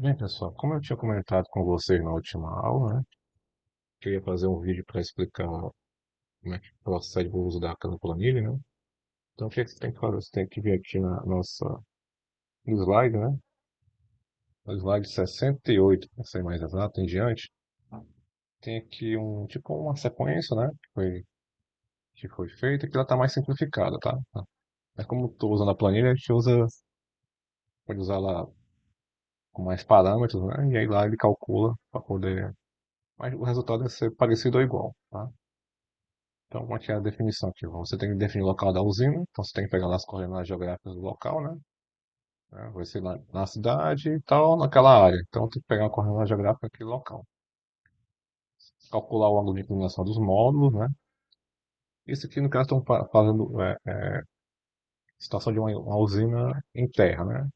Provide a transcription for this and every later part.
Bem, pessoal, como eu tinha comentado com vocês na última aula, né, queria fazer um vídeo para explicar como é que procede o uso da planilha, né? Então, o que é que você tem que fazer? Você tem que vir aqui na nossa no slide, né? No slide 68, para ser mais exato, em diante, tem aqui tipo uma sequência, né, que foi feita, que ela está mais simplificada, tá? Mas como estou usando a planilha, a gente pode usar lá com mais parâmetros, né? E aí lá ele calcula para poder. Mas o resultado deve ser parecido ou igual, tá? Então, como é que é a definição aqui? Você tem que definir o local da usina, então você tem que pegar lá as coordenadas geográficas do local, né? Vai ser na cidade e tal, naquela área. Então, tem que pegar a coordenada geográfica daquele local. Calcular o ângulo de inclinação dos módulos, né? Isso aqui, no caso, estão fazendo situação de uma usina em terra, né?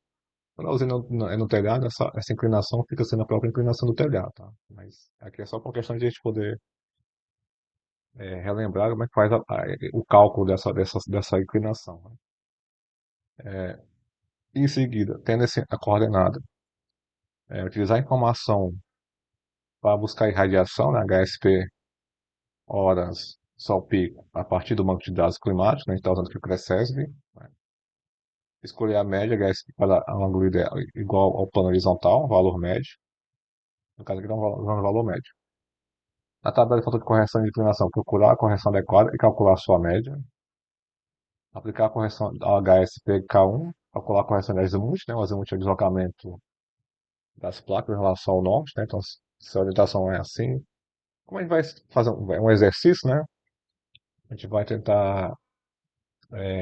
Quando a usina é no telhado, essa inclinação fica sendo a própria inclinação do telhado, tá? Mas aqui é só por questão de a gente poder relembrar como é que faz o cálculo dessa inclinação, né? Em seguida, tendo a coordenada, utilizar a informação para buscar irradiação, né, HSP, horas, sol pico, a partir do banco de dados climático, né, a gente está usando aqui o CRECESB, né, escolher a média HSP para um ângulo ideal, igual ao plano horizontal, valor médio, no caso aqui dá um valor médio. Na tabela de fator de correção de inclinação, procurar a correção adequada e calcular a sua média. Aplicar a correção ao HSP K1, calcular a correção de azimuth, né, o azimuth é o deslocamento das placas em relação ao norte, né, então se a orientação é assim, como a gente vai fazer um exercício, né? A gente vai tentar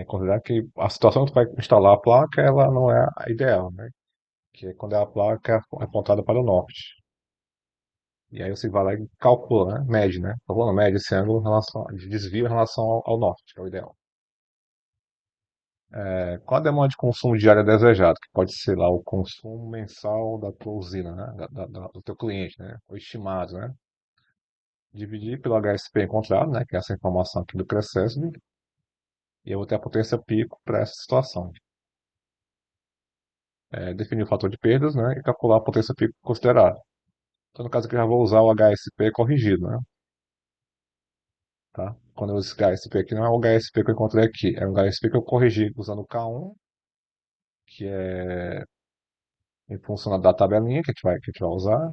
considerar que a situação que tu vai instalar a placa, ela não é a ideal, né? Que é quando a placa é apontada para o norte. E aí você vai lá e calcula, né? Mede, né? Calcula, mede esse ângulo em relação, de desvio em relação ao norte, que é o ideal. Qual a demanda de consumo diário desejado? Que pode ser lá o consumo mensal da tua usina, né? Do teu cliente, né? O estimado, né? Dividir pelo HSP encontrado, né? Que é essa informação aqui do Crescesb, e eu vou ter a potência pico para essa situação. Definir o fator de perdas, né, e calcular a potência pico considerada. Então, no caso aqui, eu já vou usar o HSP corrigido, né, tá? Quando eu uso esse HSP aqui, não é o HSP que eu encontrei aqui, é o HSP que eu corrigi usando o K1, que é em função da tabelinha que a gente vai usar,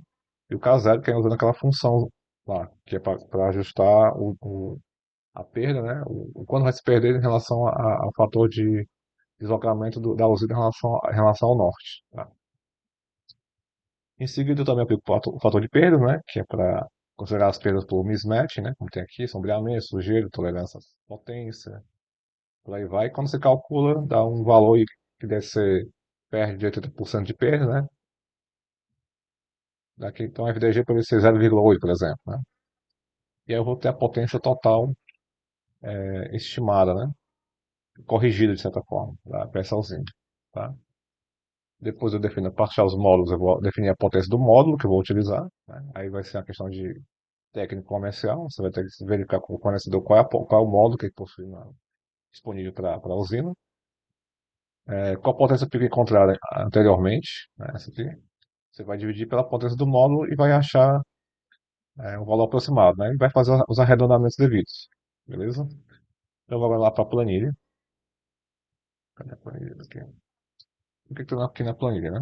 e o K0, que é usando aquela função lá, que é para ajustar a perda, né, quando vai se perder em relação ao fator de deslocamento da usina em relação ao norte, tá? Em seguida, eu também aplico o fator de perda, né, que é para considerar as perdas por mismatch, né, como tem aqui, sombreamento, sujeira, tolerância à potência, por aí vai. Quando você calcula, dá um valor aí que deve ser perto de 80% de perda, né? Daqui, então, a FDG poderia ser 0,8, por exemplo, né? E aí eu vou ter a potência total estimada, né? Corrigida, de certa forma, para essa usina, tá? Depois eu defino, para achar os módulos, eu vou definir a potência do módulo que eu vou utilizar, né? Aí vai ser a questão de técnico comercial, você vai ter que verificar com o fornecedor qual é o módulo que ele possui disponível para a usina, qual a potência pico encontrada anteriormente, né, essa aqui. Você vai dividir pela potência do módulo e vai achar um valor aproximado, né? E vai fazer os arredondamentos devidos, beleza? Então vai lá para a planilha. Cadê a planilha aqui? O que está aqui na planilha, né?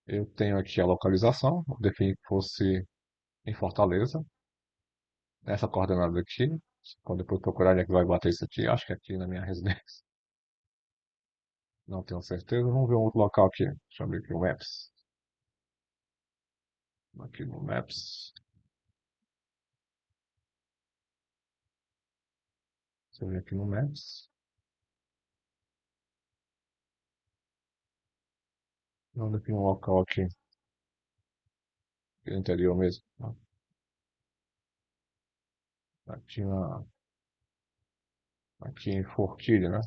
Eu tenho aqui a localização, eu defini que fosse em Fortaleza, essa coordenada aqui. Quando depois procurar onde é que vai bater isso aqui, acho que é aqui na minha residência. Não tenho certeza. Vamos ver um outro local aqui. Deixa eu abrir aqui o Maps. Aqui no Maps. Deixa eu ver aqui no Maps. Não, aqui um local aqui. No interior mesmo. Aqui, aqui em Forquilha, né?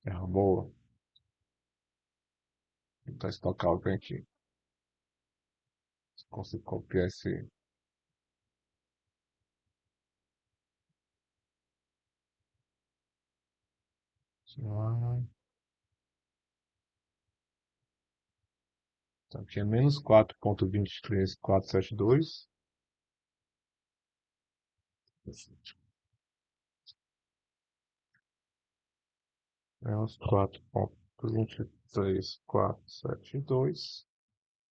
Terra Boa. Então esse local bem aqui. Se consigo copiar esse. Lá. Então aqui é menos 4,23472 menos 4,23472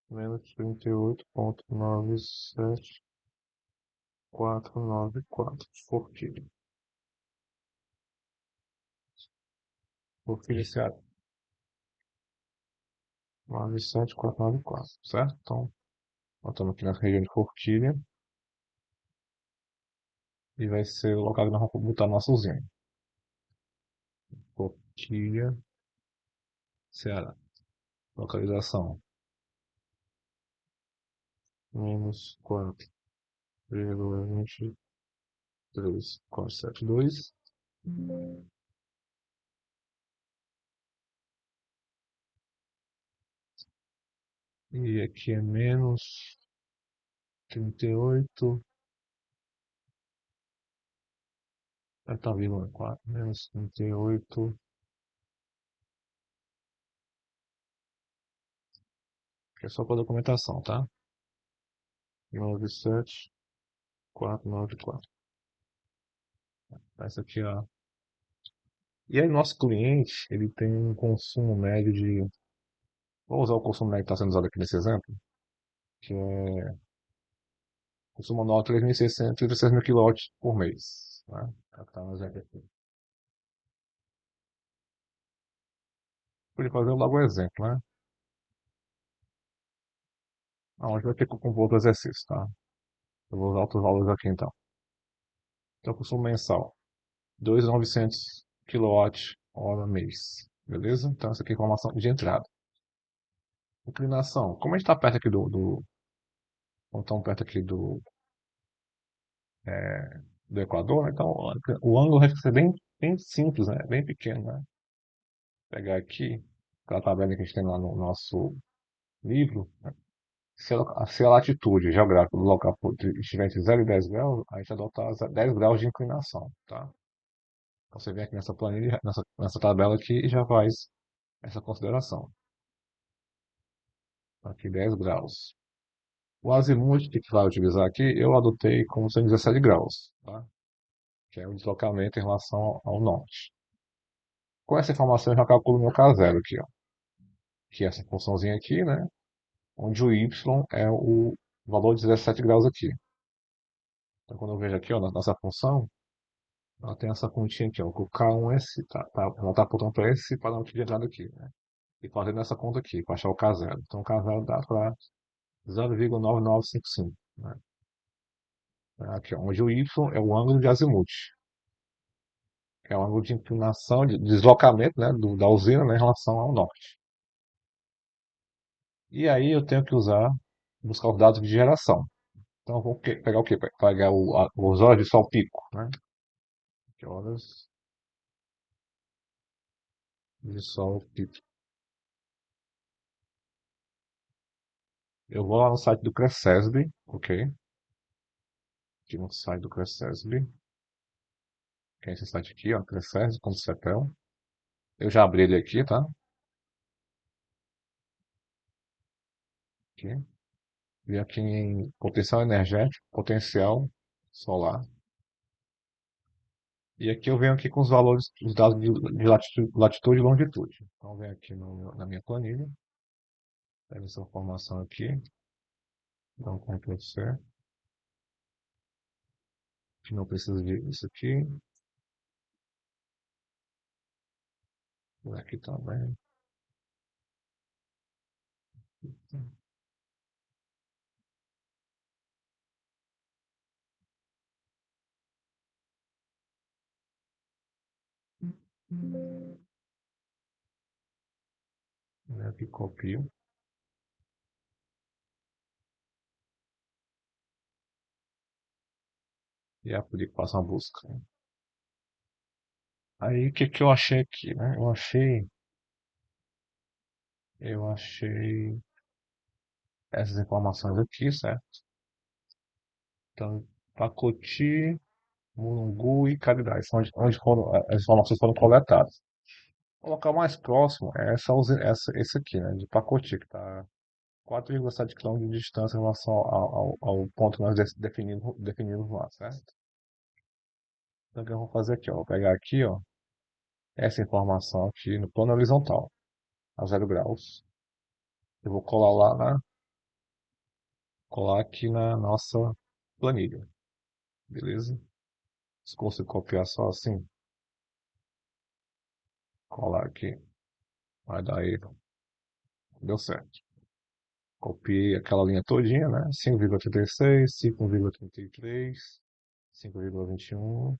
menos 38,97494. Forquilha. Forquilha Ceará. 97494, certo? Então, nós estamos aqui na região de Forquilha e vai ser o local que nós vamos botar nossa usina. Forquilha, Ceará. Localização: menos 4,23472. E aqui é menos 38, tá, vírgula 4, menos 38, que é só para documentação, tá? 97494. Essa aqui, ó. E aí, nosso cliente, ele tem um consumo médio de. Vou usar o consumo médio que está sendo usado aqui nesse exemplo, que é consumo anual de 3.600 e 6.000 kW por mês. Né? Tá no exemplo aqui. Podia fazer logo o exemplo, né? Onde vai ter que compor outro exercício, tá? Eu vou usar outros valores aqui então. Então, consumo mensal: 2.900 kWh mês. Beleza? Então, essa aqui é a informação de entrada. Inclinação: como a gente está perto aqui não tão perto aqui do Equador, né? Então o ângulo vai ser bem simples, né? Bem pequeno, né? Vou pegar aqui, aquela tabela que a gente tem lá no nosso livro, né? Se a latitude geográfica do local estiver entre 0 e 10 graus, a gente adota 10 graus de inclinação, tá? Então você vem aqui nessa planilha, nessa tabela aqui e já faz essa consideração. Aqui 10 graus. O azimuth que vai utilizar aqui, eu adotei como sendo 17 graus, tá? Que é o deslocamento em relação ao norte. Com essa informação eu já calculo meu K0 aqui, ó, que é essa funçãozinha aqui, né? Onde o y é o valor de 17 graus aqui. Então quando eu vejo aqui, ó, na nossa função, ela tem essa continha aqui, ó, que o K1S ela está apontando para esse parâmetro de entrada aqui, né? E fazendo essa conta aqui, para achar o K0. Então o K0 dá para 0,9955, né? Aqui, ó, onde o y é o ângulo de azimuth, é o ângulo de inclinação, de deslocamento, né, da usina, né, em relação ao norte. E aí eu tenho que buscar os dados de geração. Então, eu vou pegar o quê? Pegar os horas de sol pico, né? Que horas de sol pico. Eu vou lá no site do Cresesb, ok? Aqui no site do Cresesb, que é esse site aqui, ó, cresesb.cepel. Eu já abri ele aqui, tá? Aqui. E aqui em potencial energético, potencial solar. E aqui eu venho aqui com os valores, os dados de latitude e longitude. Então, eu venho aqui na minha planilha, pego essa informação aqui, dá um Ctrl C, que não precisa disso aqui, aqui também. Aqui copio e aplico, faço uma busca. Aí o que que eu achei aqui, né? Eu achei essas informações aqui, certo? Então, Pacoti, Mulungu e Caridade, onde as informações foram coletadas. O local mais próximo é esse aqui, né? De Pacoti, que está 4,7 km de distância em relação ao ponto que nós definimos lá, certo? Então, o que eu vou fazer aqui, ó? Vou pegar aqui, ó, essa informação aqui no plano horizontal, a 0 graus. Eu vou colar aqui na nossa planilha, beleza? Se consigo copiar só assim, colar aqui, vai dar erro. Deu certo. Copiei aquela linha todinha, né? 5,36, 5,33, 5,21,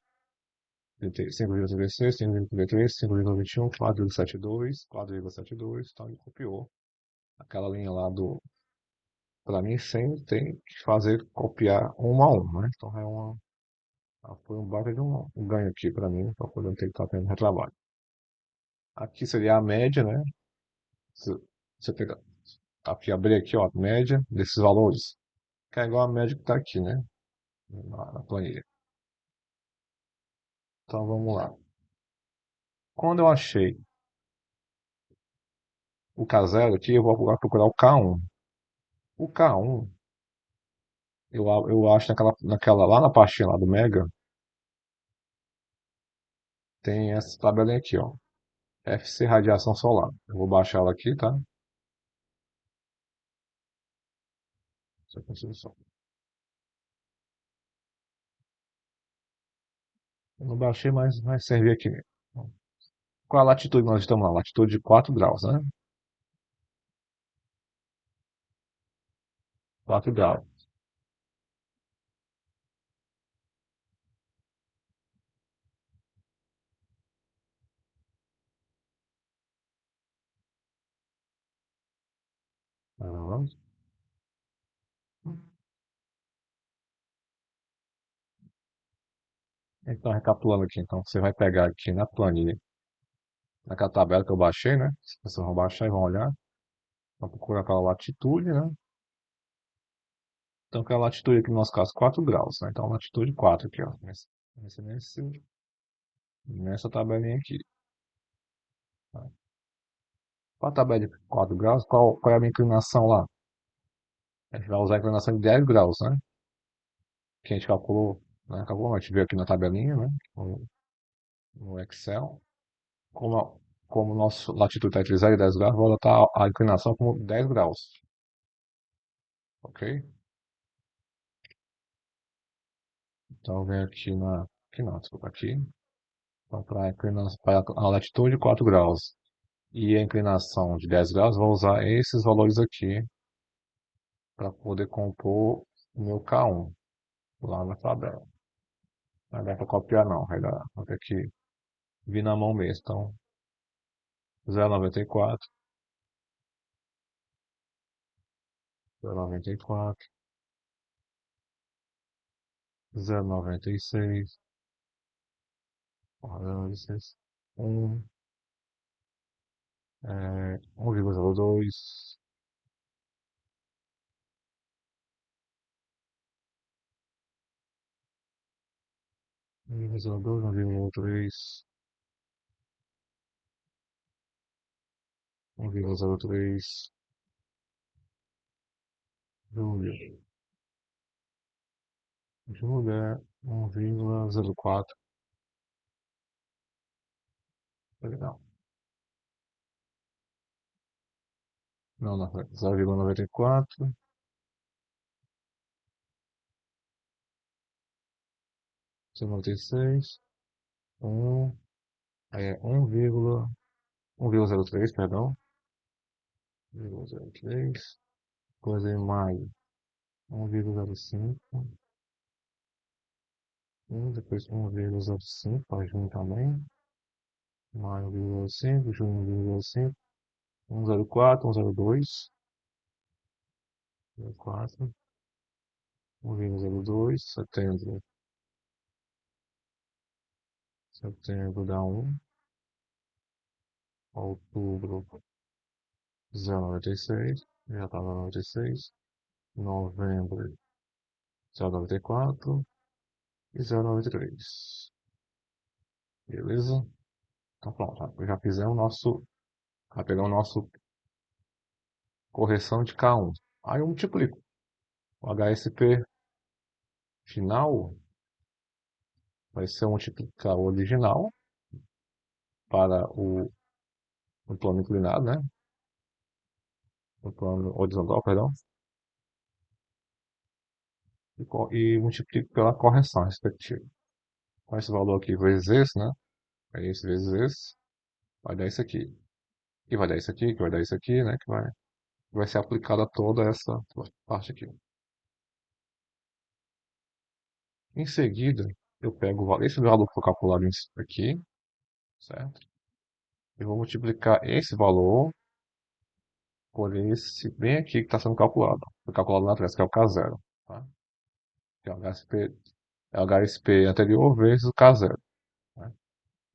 5,36, 5,33, 5,21, 4,72, 4,72, então ele copiou aquela linha lá do. Para mim, sempre tem que fazer copiar um a um, né? Então foi um baita de um ganho aqui para mim, para poder não ter que estar tendo retrabalho. Aqui seria a média, né? Se você pegar, aqui, abrir aqui, ó, a média desses valores, que é igual a média que está aqui, né? Na planilha. Então vamos lá. Quando eu achei o K0 aqui, eu vou agora procurar o K1. O K1, eu acho lá na pastinha lá do Mega, tem essa tabelinha aqui, ó. FC radiação solar. Eu vou baixar ela aqui, tá? Se eu consigo só. Eu não baixei, mas vai servir aqui mesmo. Qual a latitude que nós estamos lá? Latitude de 4 graus, né? 4 graus. Aham. Então, recapitulando aqui, então, você vai pegar aqui na planilha, naquela tabela que eu baixei, né? Vocês vão baixar e vão olhar. Vão procurar aquela latitude, né? Então, aquela latitude aqui no nosso caso, 4 graus, né? Então, latitude 4 aqui, ó. Nessa tabelinha aqui. Tá? Qual a tabela de 4 graus? Qual é a minha inclinação lá? A gente vai usar a inclinação de 10 graus, né? Que a gente calculou, né? Calculou, a gente viu aqui na tabelinha, né? No Excel. Como o nosso latitude está entre 0 e 10 graus, vou adotar a inclinação como 10 graus. Ok? Então, eu venho aqui aqui não, desculpa, aqui. Então, para a latitude 4 graus e a inclinação de 10 graus, vou usar esses valores aqui para poder compor o meu K1 lá na tabela. Não dá para copiar não, vai ter que vir na mão mesmo. Então, 0,94, 0,94, 0,96, 1, 1,02, 1,02, 1,03, 1,03, julho. Julho é 1,04. Legal. Não, não, 0,94, 0,96, 1, aí é 1,03, perdão, 1,03, depois em maio, 1,05, depois 1,05 para junho também, maio 1,05, junho 1,05, 1,04, 1,02, 1,04, 1,02, setembro dá 1, outubro 0,96, já está 96, novembro 0,94 e 0,93. Beleza? Então pronto, já fizemos o nosso, já pegamos o nosso correção de K1. Aí eu multiplico. O HSP final vai ser multiplicar o original para o plano inclinado, né? O plano horizontal, perdão. E multiplico pela correção respectiva. Com esse valor aqui vezes esse, né? Aí esse vezes esse, vai dar isso aqui. Que vai dar isso aqui, que vai dar isso aqui, né? Que vai ser aplicada toda essa parte aqui. Em seguida, eu pego esse valor que foi calculado aqui, certo? Eu vou multiplicar esse valor por esse bem aqui que está sendo calculado. Foi calculado lá atrás, que é o K0. Tá? Que é o HSP anterior vezes o K0. Né?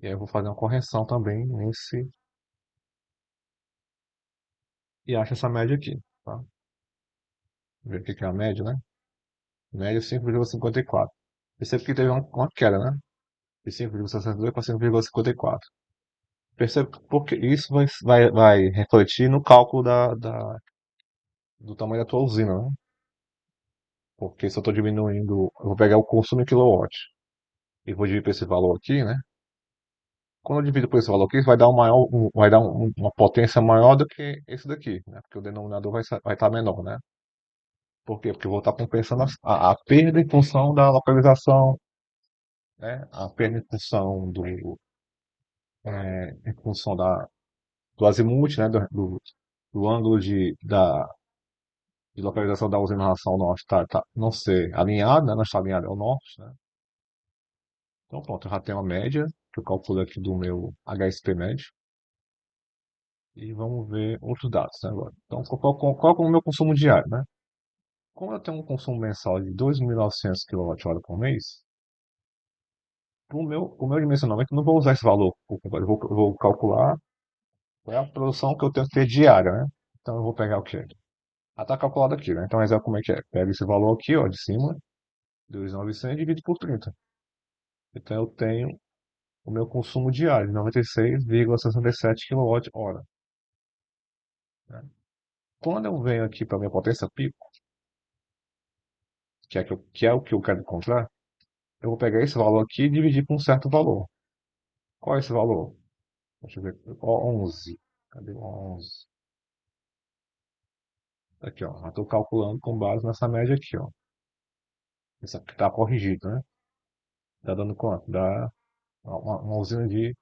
E aí eu vou fazer uma correção também nesse. E acho essa média aqui. Tá? Ver o que é a média, né? Média 5,54. Percebe que teve uma queda, né? De 5,62 para 5,54. Percebe porque isso vai refletir no cálculo do tamanho da tua usina, né? Porque se eu estou diminuindo, eu vou pegar o consumo em kilowatt e vou dividir por esse valor aqui, né? Quando eu divido por esse valor aqui, vai dar, uma potência maior do que esse daqui, né? Porque o denominador vai estar menor, né? Por quê? Porque eu vou estar compensando a perda em função da localização, né? A perda em função do azimuth, né? Do ângulo de localização da usina em relação ao norte não ser alinhado, né? Não está alinhado ao norte, né? Então pronto, eu já tenho a média, que eu calculo aqui do meu HSP médio. E vamos ver outros dados, né, agora. Então, qual é o meu consumo diário, né? Como eu tenho um consumo mensal de 2.900 kWh por mês, o meu dimensionamento, eu não vou usar esse valor por completo, eu vou calcular qual é a produção que eu tenho que ter diária, né? Então, eu vou pegar o quê? Ah, tá calculado aqui, né? Então, exemplo, como é que é? Pega esse valor aqui, ó, de cima, 2.900 e divide por 30. Então, eu tenho o meu consumo diário de 96,67 kWh, né? Quando eu venho aqui para a minha potência pico, que é o que eu quero encontrar, eu vou pegar esse valor aqui e dividir por um certo valor. Qual é esse valor? Deixa eu ver. Ó, 11. Cadê o 11? Aqui, ó. Eu estou calculando com base nessa média aqui, ó. Isso aqui está corrigido, né? Está dando quanto? Dá uma usina de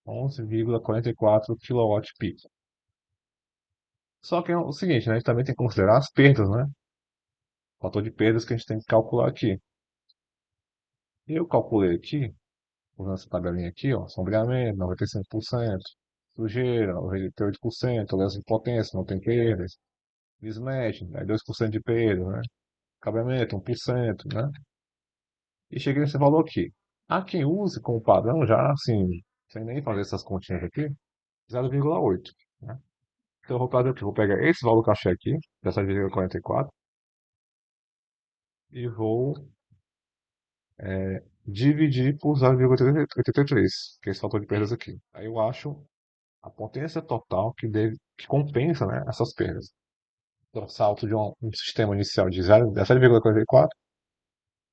11,44 kWp. Só que é o seguinte, né? A gente também tem que considerar as perdas, né? O fator de perdas que a gente tem que calcular aqui. Eu calculei aqui, usando essa tabelinha aqui, ó, sombreamento, 95%, sujeira, 98%, lesão de potência, não tem perdas, mismatch, né, 2% de perda, né, cabeamento, 1%, né, e cheguei nesse valor aqui. Há quem use como padrão já, assim, sem nem fazer essas continhas aqui, 0,8, né. Então eu vou fazer o quê? Vou pegar esse valor que eu achei aqui, dessa 0,44, e vou dividir por 0,83, que é esse fator de perdas aqui. Aí eu acho a potência total que compensa, né, essas perdas. Então, salto de um sistema inicial de 0,44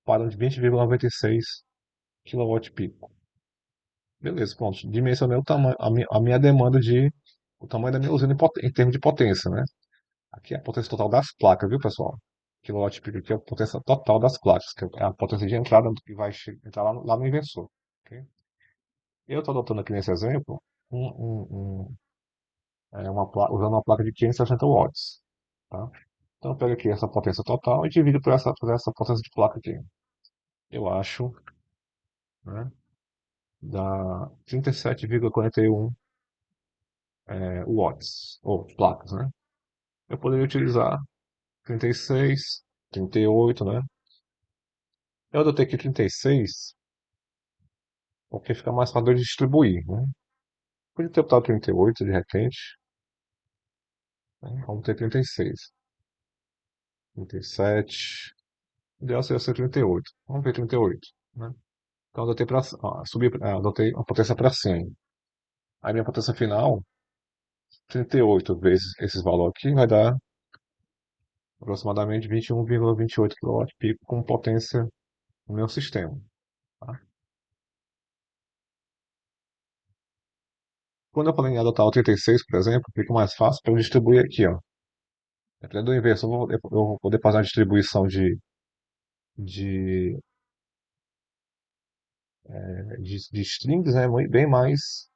para um de 20,96 kWp. Beleza, pronto. Dimensionei o tamanho, a minha demanda o tamanho da minha usina em termos de potência, né? Aqui é a potência total das placas, viu, pessoal? KWp aqui é a potência total das placas, que é a potência de entrada que vai entrar lá no inversor. Ok? Eu estou adotando aqui nesse exemplo um, um, um, usando uma placa de 560 watts. Tá? Então eu pego aqui essa potência total e divido por essa potência de placa aqui. Eu acho, né, dá 37,41 watts, ou placas, né? Eu poderia utilizar 36, 38, né? Eu adotei aqui 36 porque fica mais fácil de distribuir, né? Podia ter optado 38 de repente, né? Vamos ter 36, 37, o ideal seria ser 38. Vamos ver 38, né? Então adotei adotei a potência para 100. Aí minha potência final, 38 vezes esse valor aqui, vai dar aproximadamente 21,28 kW com potência no meu sistema. Tá? Quando eu falei em adotar o 36, por exemplo, fica mais fácil para eu distribuir aqui. Ó. Dependendo do inversor, eu vou poder fazer uma distribuição de, de strings, né, bem mais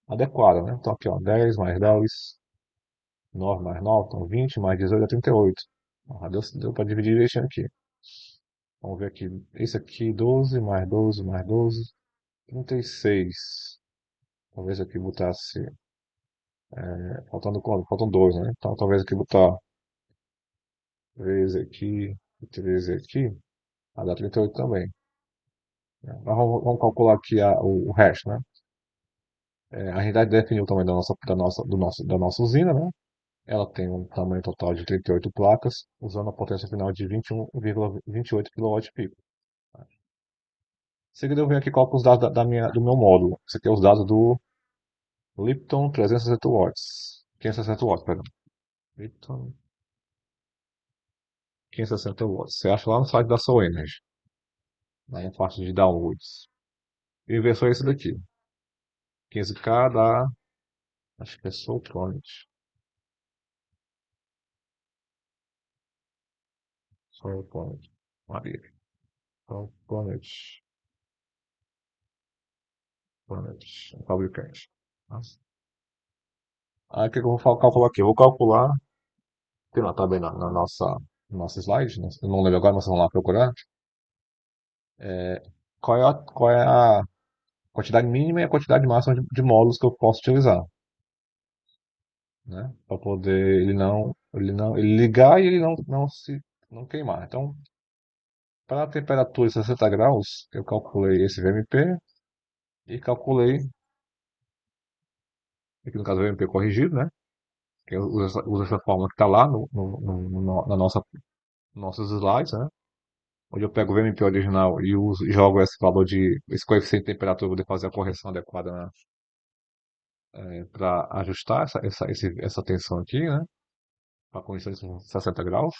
adequada. Né? Então aqui, ó, 10 mais 10, 9 mais 9, então 20 mais 18 é 38. Ah, deu para dividir direitinho aqui. Vamos ver aqui. Esse aqui, 12 mais 12 mais 12, 36. Talvez aqui botasse. Faltando quanto? Faltam 12, né? Então talvez aqui botar 13 aqui e 13 aqui. Dá 38 também. Né? Mas vamos calcular aqui o hash, né? A gente definiu o tamanho da nossa usina, né? Ela tem um tamanho total de 38 placas, usando a potência final de 21,28 kW. Em seguida eu venho aqui e coloco os dados do meu módulo. Esse aqui é os dados do Lipton 360 watts. 560 watts, perdão. Lipton 560 watts. Você acha lá no site da Soul Energy, na parte de downloads. E o inversor é esse daqui. 15K dá, acho que é Soul Planet. Soul Planet. Maria. Soul Planet. Planet. Fabricante. Nossa. Aí o que eu vou calcular aqui? Eu vou calcular, tem lá, tá bem na nossa slide, né? Eu não lembro agora, mas vamos lá procurar. Qual é a quantidade mínima e a quantidade máxima de módulos que eu posso utilizar, né? Para poder ele ligar e ele não queimar. Então, para a temperatura de 60 graus, eu calculei esse VMP e calculei, aqui no caso o VMP corrigido, né? Que eu uso essa fórmula que está lá na nossos slides, né? Onde eu pego o VMP original e jogo esse coeficiente de temperatura para poder fazer a correção adequada para ajustar essa tensão aqui, né? Para condição de 60 graus.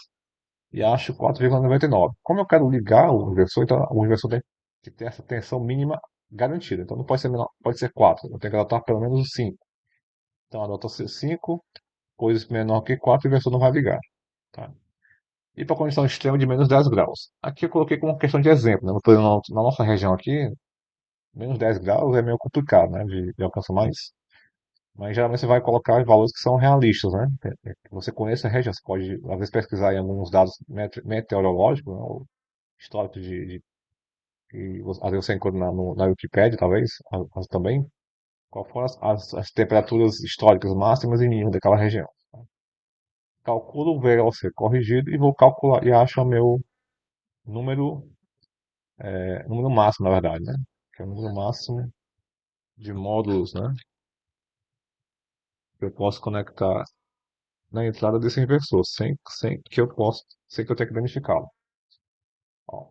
E acho 4,99. Como eu quero ligar o inversor, então o inversor tem que ter essa tensão mínima garantida. Então não pode ser menor, pode ser 4. Eu tenho que adotar pelo menos 5. Então adota 5, coisas menor que 4, o inversor não vai ligar. Tá? E para condição extrema de menos 10 graus. Aqui eu coloquei como questão de exemplo. Né? Na nossa região aqui, menos 10 graus é meio complicado, né? De alcançar mais. Mas geralmente você vai colocar valores que são realistas, né? Que você conheça a região. Você pode, às vezes, pesquisar em alguns dados meteorológicos, né? Ou históricos que às vezes você encontra na Wikipédia, talvez, também. Qual foram as temperaturas históricas máximas e mínimas daquela região. Calculo o VLC corrigido e vou calcular e acho o meu número, número máximo, na verdade, né? Que é o número máximo de módulos, né? Que eu posso conectar na entrada desse inversor, sem que eu tenha que danificá-lo. Ó,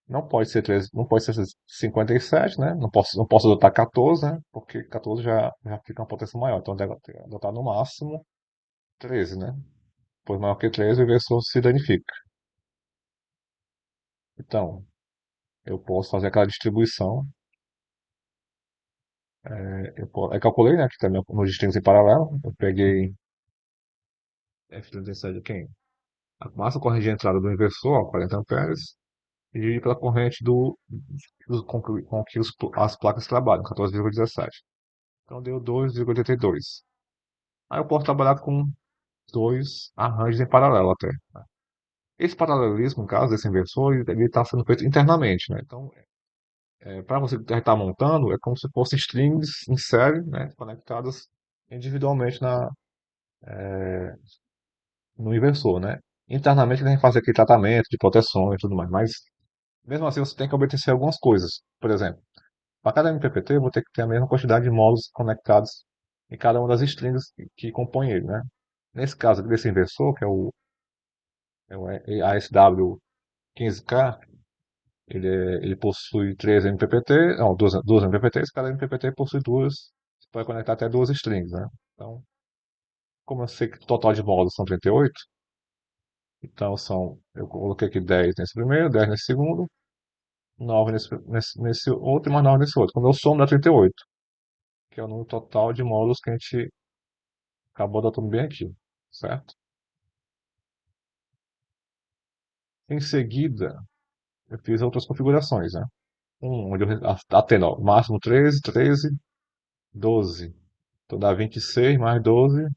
não pode ser 13, não pode ser 57, né? Não posso adotar 14, né? Porque 14 já fica uma potência maior. Então deve adotar no máximo 13, né? Pois maior que 13, o inversor se danifica. Então, eu posso fazer aquela distribuição. Eu calculei, né? Que também nos destinos em paralelo. Eu peguei F37 de quem? A massa corrente de entrada do inversor, ó, 40 amperes, e dividi pela corrente com que as placas trabalham, 14,17. Então deu 2,82. Aí eu posso trabalhar com dois arranjos em paralelo até. Esse paralelismo, no caso desse inversor, ele está sendo feito internamente, né? Então, para você estar montando, é como se fossem strings em série, né? Conectadas individualmente no inversor, né? Internamente ele tem que fazer aquele tratamento de proteção e tudo mais, mas mesmo assim você tem que obedecer algumas coisas. Por exemplo, para cada MPPT eu vou ter que ter a mesma quantidade de módulos conectados em cada uma das strings que compõem ele, né? Nesse caso aqui desse inversor, que é o ASW 15K, ele possui 3 MPPT, não, duas MPPTs, cada MPPT possui duas, você pode conectar até duas strings, né? Então, como eu sei que o total de módulos são 38, Então eu coloquei aqui 10 nesse primeiro, 10 nesse segundo, 9 nesse outro e mais 9 nesse outro. Quando eu somo dá 38, que é o número total de módulos que a gente acabou adotando bem aqui, certo? Em seguida, eu fiz outras configurações, né? Onde eu atendo, ó, máximo 13, 13, 12. Então dá 26 mais 12,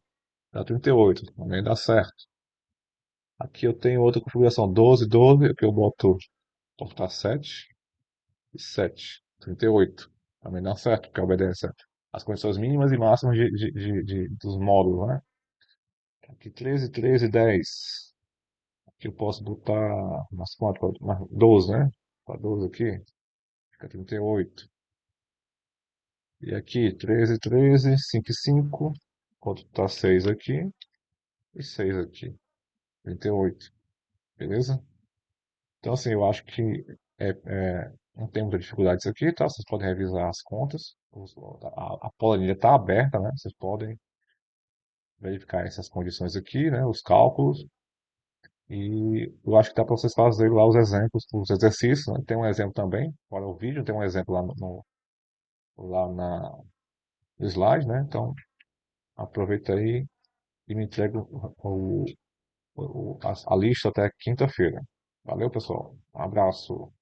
dá 38. Também dá certo. Aqui eu tenho outra configuração, 12, 12, que eu boto, botar 7 e 7, 38. Também dá certo, porque obedece às condições mínimas e máximas dos módulos, né? Aqui 13, 13, 10. Aqui eu posso botar umas quantas? 12, né? Botar 12 aqui, fica 38. E aqui 13, 13, 5 e 5. Enquanto tá 6 aqui e 6 aqui. 38. Beleza? Então, assim, eu acho que não tem muita dificuldade isso aqui, tá? Vocês podem revisar as contas. A planilha está aberta, né? Vocês podem verificar essas condições aqui, né? Os cálculos. E eu acho que dá para vocês fazerem lá os exemplos, os exercícios, né? Tem um exemplo também. Fora o vídeo, tem um exemplo lá lá no slide, né? Então, aproveita aí e me entrega a lista até quinta-feira. Valeu, pessoal. Um abraço.